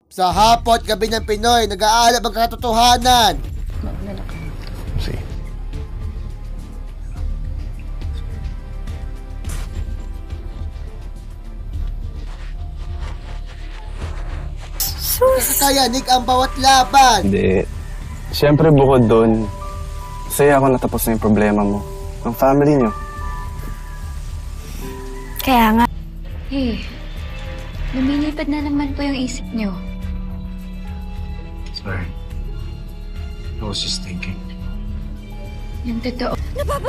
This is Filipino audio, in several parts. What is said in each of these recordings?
Sa hapot gabi ng Pinoy, nag-aalab ang katotohanan. Mauna na kayo. Sige. Kakayanig ang bawat laban. Hindi. Siyempre bukod doon, saya ako natapos na yung problema mo. Ang family niyo. Kaya nga. Eh, lumilipad na naman po yung isip niyo. Sorry. I was just thinking. Yung totoo.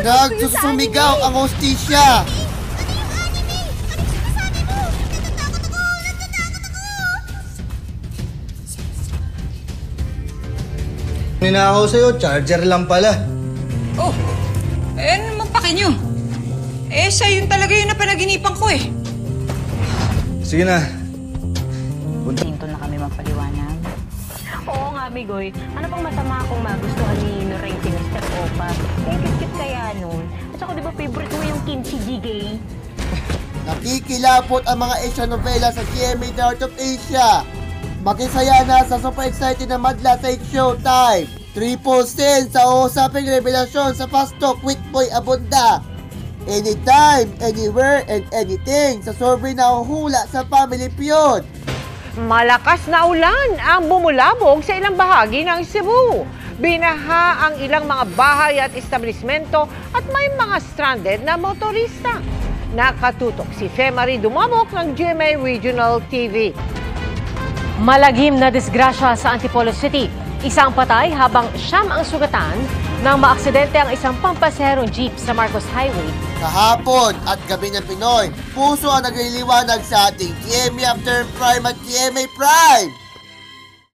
Nagsusumigaw ang hostisya. Ninakaw sa'yo, charger lang pala. Oh, eh ano naman paki nyo? Eh, siya yun talaga yung napanaginipan ko eh. Sige na. Hinto na kami magpaliwanag. Oo nga, Bigoy. Ano pang masama kung magustuhan ni Lorraine si Mr. Opa? Eh, cute-cute kaya nun. At saka di ba favorite mo yung kimchi jjigae? Nakikilapot ang mga Asian novela sa GMA Heart of Asia. Makisaya na sa super excited na madla sa Showtime. Triple sin sa usaping revelasyon sa Fast Talk with Boy Abunda. Anytime, anywhere, and anything sa survey na uhula sa Family Feud. Malakas na ulan ang bumulabog sa ilang bahagi ng Cebu. Binaha ang ilang mga bahay at establishmento at may mga stranded na motorista. Nakatutok si Femari Dumabok ng GMA Regional TV. Malagim na disgrasya sa Antipolo City. Isang patay habang siyam ang sugatan nang maaksidente ang isang pampaserong jeep sa Marcos Highway. Kahapon at gabi ng Pinoy, puso ang nagliliwanag sa ating GMA After Prime at GMA Prime.